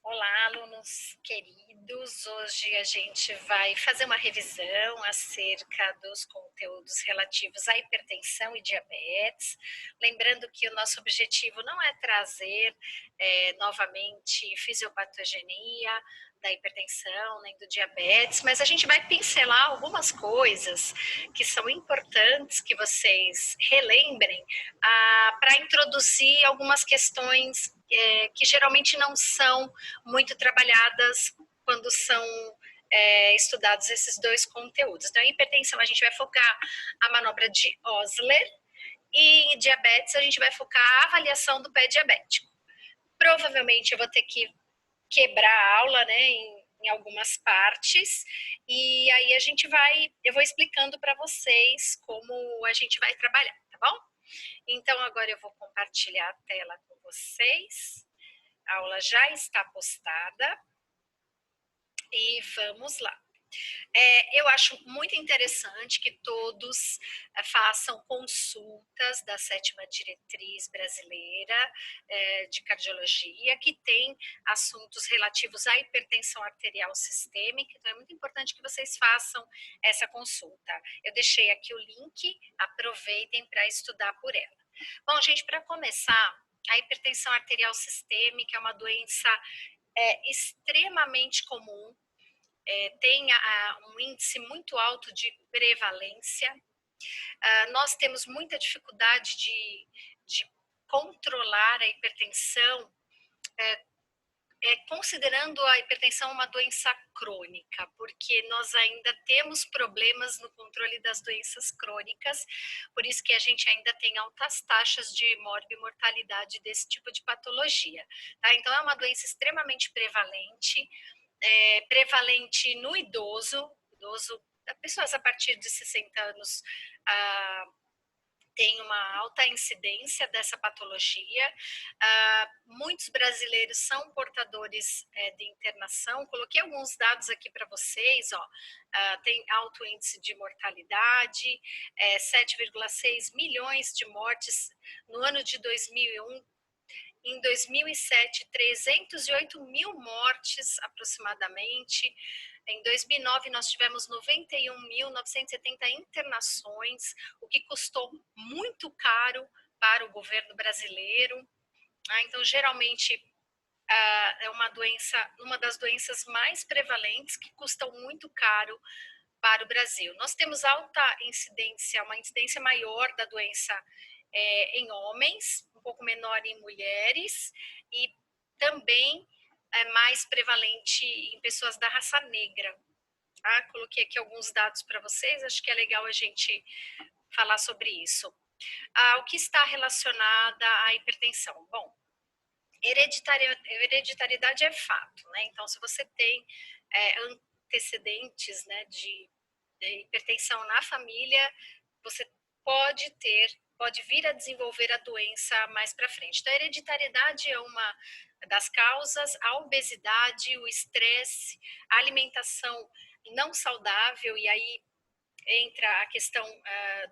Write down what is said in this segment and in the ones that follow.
Olá, alunos queridos. Hoje a gente vai fazer uma revisão acerca dos conteúdos relativos à hipertensão e diabetes. Lembrando que o nosso objetivo não é trazer novamente fisiopatogenia da hipertensão nem do diabetes, mas a gente vai pincelar algumas coisas que são importantes que vocês relembrem para introduzir algumas questões que geralmente não são muito trabalhadas quando são estudados esses dois conteúdos. Então, em hipertensão, a gente vai focar a manobra de Osler e em diabetes, a gente vai focar a avaliação do pé diabético. Provavelmente, eu vou ter que quebrar a aula, né, em algumas partes, e aí eu vou explicando para vocês como a gente vai trabalhar, tá bom? Então, agora eu vou compartilhar a tela com vocês. A aula já está postada e vamos lá. Eu acho muito interessante que todos façam consultas da sétima diretriz brasileira de cardiologia, que tem assuntos relativos à hipertensão arterial sistêmica, então é muito importante que vocês façam essa consulta. Eu deixei aqui o link, aproveitem para estudar por ela. Bom, gente, para começar, a hipertensão arterial sistêmica é uma doença extremamente comum, tem um índice muito alto de prevalência. Nós temos muita dificuldade de controlar a hipertensão, considerando a hipertensão uma doença crônica, porque nós ainda temos problemas no controle das doenças crônicas, por isso que a gente ainda tem altas taxas de morbimortalidade desse tipo de patologia. Tá? Então, é uma doença extremamente prevalente, prevalente no idoso, pessoas a partir de 60 anos tem uma alta incidência dessa patologia. Muitos brasileiros são portadores de internação. Coloquei alguns dados aqui para vocês. Tem alto índice de mortalidade, 7,6 milhões de mortes no ano de 2001. Em 2007, 308 mil mortes aproximadamente. Em 2009, nós tivemos 91.970 internações, o que custou muito caro para o governo brasileiro. Então, geralmente, é uma das doenças mais prevalentes que custam muito caro para o Brasil. Nós temos alta incidência, uma incidência maior da doença em homens, um pouco menor em mulheres, e também é mais prevalente em pessoas da raça negra. Coloquei aqui alguns dados para vocês, acho que é legal a gente falar sobre isso. O que está relacionado à hipertensão? Bom, hereditariedade é fato, né? Então, se você tem antecedentes, né, de hipertensão na família, você pode vir a desenvolver a doença mais para frente. Então, a hereditariedade é uma das causas, a obesidade, o estresse, a alimentação não saudável, e aí entra a questão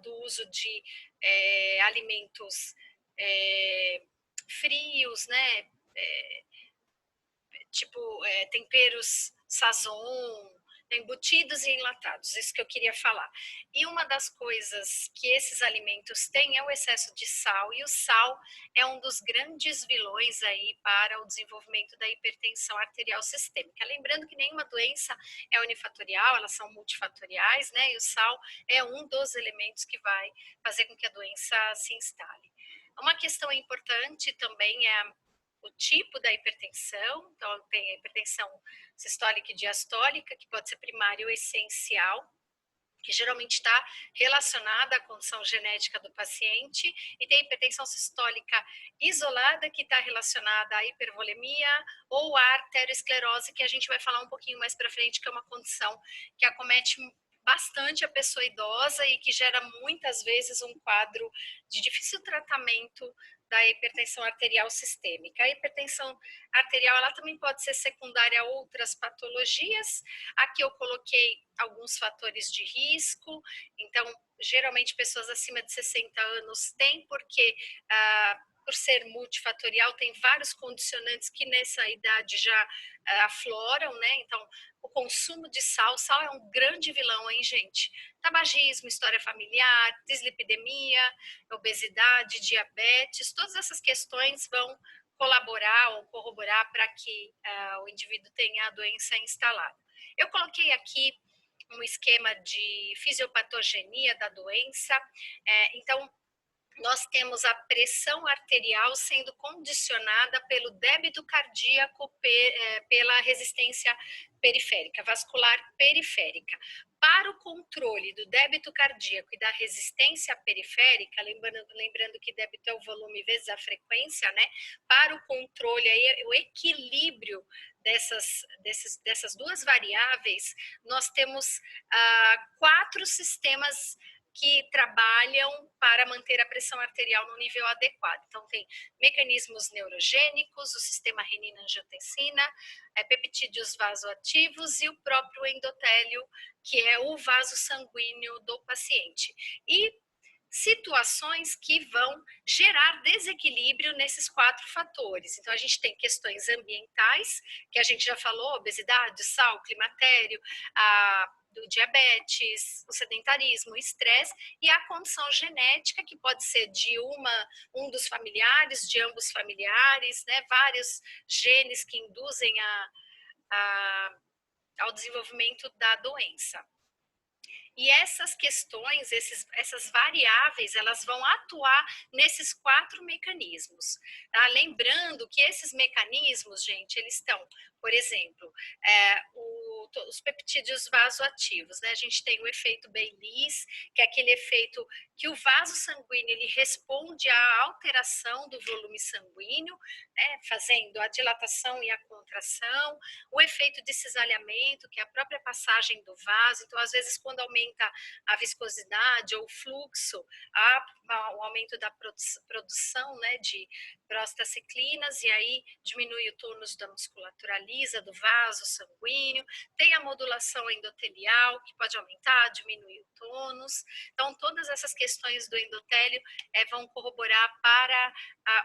do uso de alimentos frios, né? Tipo temperos sazon, embutidos e enlatados, isso que eu queria falar. E uma das coisas que esses alimentos têm é o excesso de sal, e o sal é um dos grandes vilões aí para o desenvolvimento da hipertensão arterial sistêmica. Lembrando que nenhuma doença é unifatorial, elas são multifatoriais, né? E o sal é um dos elementos que vai fazer com que a doença se instale. Uma questão importante também é o tipo da hipertensão. Então, tem a hipertensão sistólica e diastólica, que pode ser primária ou essencial, que geralmente está relacionada à condição genética do paciente, e tem a hipertensão sistólica isolada, que está relacionada à hipervolemia ou à arteriosclerose, que a gente vai falar um pouquinho mais para frente, que é uma condição que acomete bastante a pessoa idosa e que gera muitas vezes um quadro de difícil tratamento da hipertensão arterial sistêmica. A hipertensão arterial, ela também pode ser secundária a outras patologias. Aqui eu coloquei alguns fatores de risco. Então, geralmente pessoas acima de 60 anos têm, porque por ser multifatorial, tem vários condicionantes que nessa idade já afloram, né? Então, o consumo de sal, sal é um grande vilão, hein, gente? Tabagismo, história familiar, dislipidemia, obesidade, diabetes, todas essas questões vão colaborar ou corroborar para que o indivíduo tenha a doença instalada. Eu coloquei aqui um esquema de fisiopatogenia da doença. Então, nós temos a pressão arterial sendo condicionada pelo débito cardíaco pela resistência periférica, vascular periférica. Para o controle do débito cardíaco e da resistência periférica, lembrando que débito é o volume vezes a frequência, né? Para o controle, aí, o equilíbrio dessas duas variáveis, nós temos 4 sistemas que trabalham para manter a pressão arterial no nível adequado. Então, tem mecanismos neurogênicos, o sistema renina-angiotensina, peptídeos vasoativos e o próprio endotélio, que é o vaso sanguíneo do paciente. E situações que vão gerar desequilíbrio nesses 4 fatores. Então, a gente tem questões ambientais, que a gente já falou, obesidade, sal, climatério, do diabetes, o sedentarismo, o estresse, e a condição genética, que pode ser de um dos familiares, de ambos familiares, né? Vários genes que induzem ao desenvolvimento da doença. E essas questões, essas variáveis, elas vão atuar nesses 4 mecanismos. Tá? Lembrando que esses mecanismos, gente, eles estão, por exemplo, os peptídeos vasoativos, né? A gente tem o efeito Baylis, que é aquele efeito que o vaso sanguíneo ele responde à alteração do volume sanguíneo, né? Fazendo a dilatação e a contração, o efeito de cisalhamento, que é a própria passagem do vaso. Então, às vezes, quando aumenta a viscosidade ou o fluxo, há o aumento da produção, né, de prostaciclinas, e aí diminui o tônus da musculatura lisa do vaso sanguíneo. Tem a modulação endotelial, que pode aumentar, diminuir o tônus. Então, todas essas questões do endotélio vão corroborar para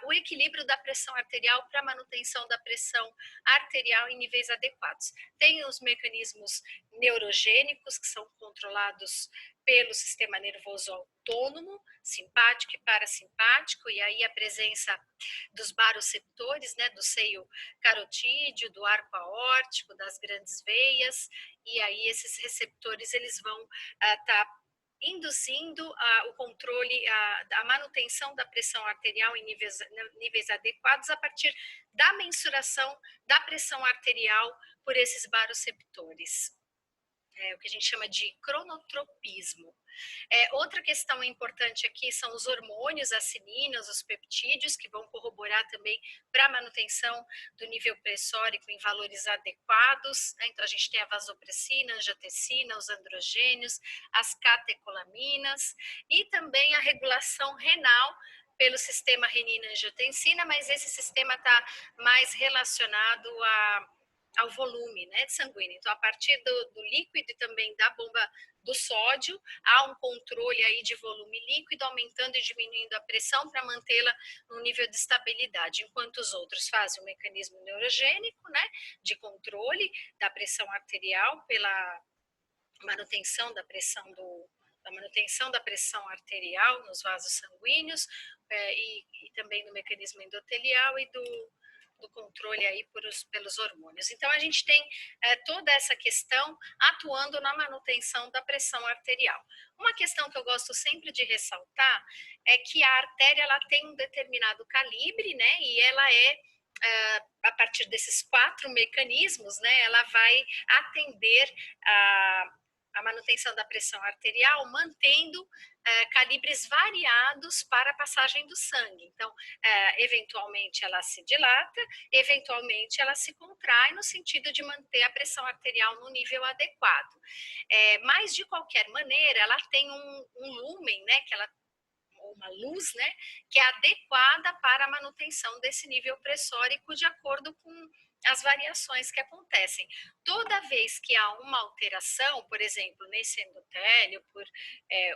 o equilíbrio da pressão arterial, para a manutenção da pressão arterial em níveis adequados. Tem os mecanismos neurogênicos, que são controlados pelo sistema nervoso autônomo, simpático e parasimpático, e aí a presença dos baroceptores, né, do seio carotídeo, do arco aórtico, das grandes veias, e aí esses receptores eles vão estar induzindo o controle, a manutenção da pressão arterial em níveis adequados a partir da mensuração da pressão arterial por esses baroceptores. O que a gente chama de cronotropismo. Outra questão importante aqui são os hormônios, as sininas, os peptídeos, que vão corroborar também para a manutenção do nível pressórico em valores adequados. Né? Então, a gente tem a vasopressina, a angiotensina, os androgênios, as catecolaminas e também a regulação renal pelo sistema renina-angiotensina, mas esse sistema está mais relacionado ao volume, né, sanguíneo. Então, a partir do líquido e também da bomba do sódio, há um controle aí de volume líquido, aumentando e diminuindo a pressão para mantê-la no nível de estabilidade, enquanto os outros fazem o mecanismo neurogênico, né, de controle da pressão arterial pela manutenção da pressão arterial nos vasos sanguíneos, e também no mecanismo endotelial e do controle aí pelos hormônios. Então, a gente tem toda essa questão atuando na manutenção da pressão arterial. Uma questão que eu gosto sempre de ressaltar é que a artéria ela tem um determinado calibre, né, e ela a partir desses 4 mecanismos, né, ela vai atender a manutenção da pressão arterial, mantendo calibres variados para a passagem do sangue. Então, eventualmente ela se dilata, eventualmente ela se contrai no sentido de manter a pressão arterial no nível adequado. Mas, de qualquer maneira, ela tem um lumen, né, que ela ou uma luz, né, que é adequada para a manutenção desse nível pressórico de acordo com as variações que acontecem. Toda vez que há uma alteração, por exemplo, nesse endotélio, por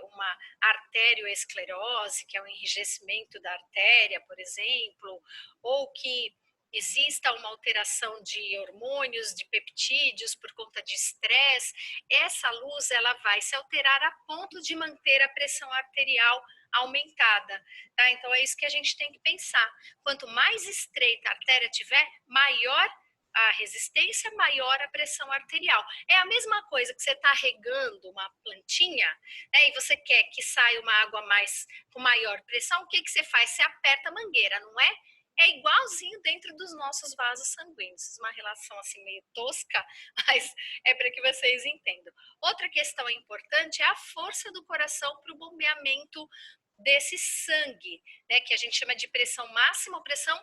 uma arterioesclerose, que é o enrijecimento da artéria, por exemplo, ou que exista uma alteração de hormônios, de peptídeos por conta de estresse, essa luz ela vai se alterar a ponto de manter a pressão arterial aumentada, tá? Então é isso que a gente tem que pensar. Quanto mais estreita a artéria tiver, maior a resistência, maior a pressão arterial. É a mesma coisa que você está regando uma plantinha, né, e você quer que saia uma água mais com maior pressão, o que, que você faz? Você aperta a mangueira, não é? É igualzinho dentro dos nossos vasos sanguíneos. Uma relação assim meio tosca, mas é para que vocês entendam. Outra questão importante é a força do coração para o bombeamento desse sangue, né, que a gente chama de pressão máxima ou pressão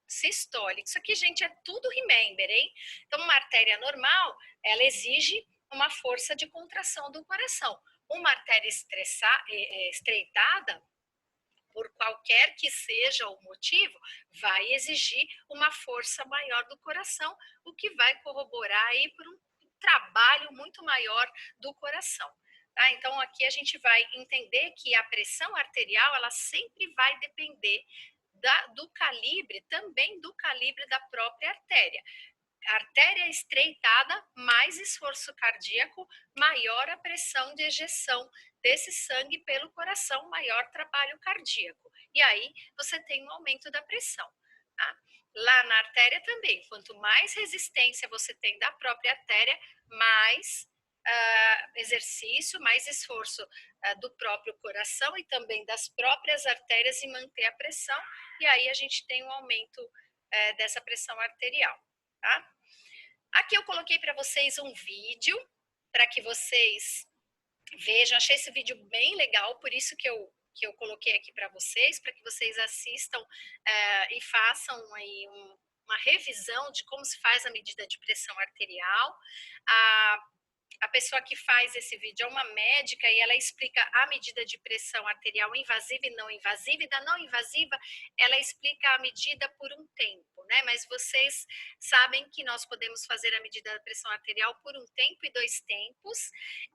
sistólica. Isso aqui, gente, é tudo remember, hein? Então, uma artéria normal, ela exige uma força de contração do coração. Uma artéria estreitada, por qualquer que seja o motivo, vai exigir uma força maior do coração, o que vai corroborar aí por um trabalho muito maior do coração. Tá? Então, aqui a gente vai entender que a pressão arterial, ela sempre vai depender do calibre, também do calibre da própria artéria. Artéria estreitada, mais esforço cardíaco, maior a pressão de ejeção desse sangue pelo coração, maior trabalho cardíaco. E aí você tem um aumento da pressão. Tá? Lá na artéria também, quanto mais resistência você tem da própria artéria, mais exercício, mais esforço do próprio coração e também das próprias artérias em manter a pressão. E aí a gente tem um aumento dessa pressão arterial. Tá? Aqui eu coloquei para vocês um vídeo para que vocês vejam. Achei esse vídeo bem legal, por isso que eu coloquei aqui para vocês, para que vocês assistam e façam aí uma revisão de como se faz a medida de pressão arterial. A pessoa que faz esse vídeo é uma médica e ela explica a medida de pressão arterial invasiva e não invasiva, e da não invasiva ela explica a medida por um tempo, né? Mas vocês sabem que nós podemos fazer a medida da pressão arterial por um tempo e 2 tempos,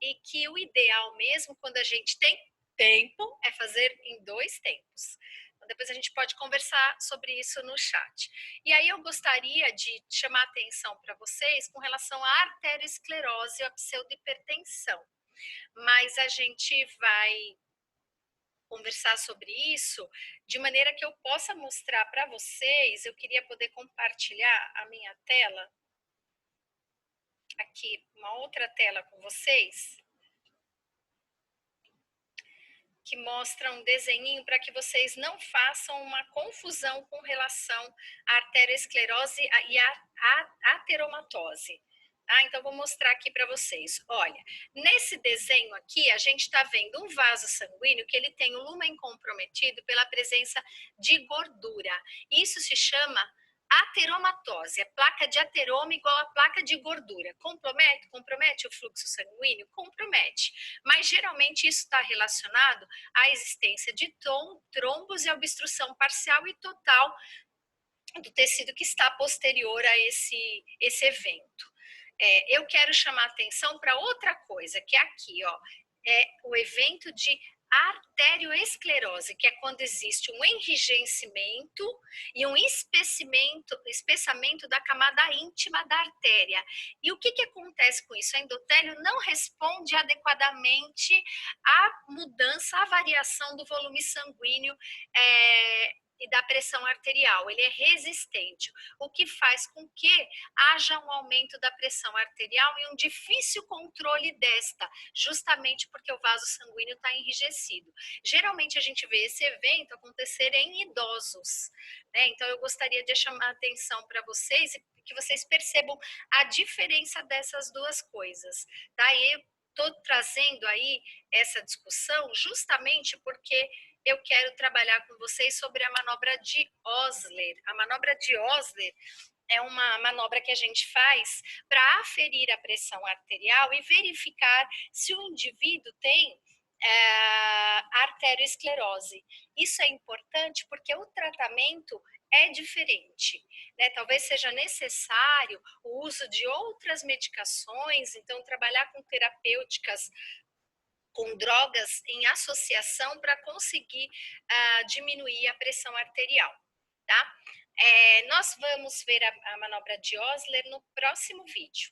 e que o ideal mesmo, quando a gente tem tempo, é fazer em 2 tempos. Depois a gente pode conversar sobre isso no chat. E aí eu gostaria de chamar a atenção para vocês com relação à arteriosclerose e à pseudohipertensão. Mas a gente vai conversar sobre isso de maneira que eu possa mostrar para vocês. Eu queria poder compartilhar a minha tela aqui, uma outra tela com vocês, que mostra um desenhinho para que vocês não façam uma confusão com relação à arteriosclerose e à ateromatose. Ah, então vou mostrar aqui para vocês. Olha, nesse desenho aqui, a gente está vendo um vaso sanguíneo que ele tem o lúmen comprometido pela presença de gordura. Isso se chama ateromatose, é placa de ateroma igual a placa de gordura. Compromete o fluxo sanguíneo? Compromete. Mas geralmente isso está relacionado à existência de trombos e obstrução parcial e total do tecido que está posterior a esse evento. Eu quero chamar atenção para outra coisa, que é aqui, ó, é o evento de arterioesclerose, que é quando existe um enrijecimento e um espessamento da camada íntima da artéria. E o que acontece com isso? O endotélio não responde adequadamente à mudança, à variação do volume sanguíneo e da pressão arterial, ele é resistente, o que faz com que haja um aumento da pressão arterial e um difícil controle desta, justamente porque o vaso sanguíneo está enrijecido. Geralmente a gente vê esse evento acontecer em idosos, né? Então eu gostaria de chamar a atenção para vocês e que vocês percebam a diferença dessas duas coisas. Daí eu estou trazendo aí essa discussão justamente porque eu quero trabalhar com vocês sobre a manobra de Osler. A manobra de Osler é uma manobra que a gente faz para aferir a pressão arterial e verificar se o indivíduo tem arteriosclerose. Isso é importante porque o tratamento é diferente, né? Talvez seja necessário o uso de outras medicações, então trabalhar com terapêuticas, com drogas em associação para conseguir diminuir a pressão arterial, tá? Nós vamos ver a manobra de Osler no próximo vídeo.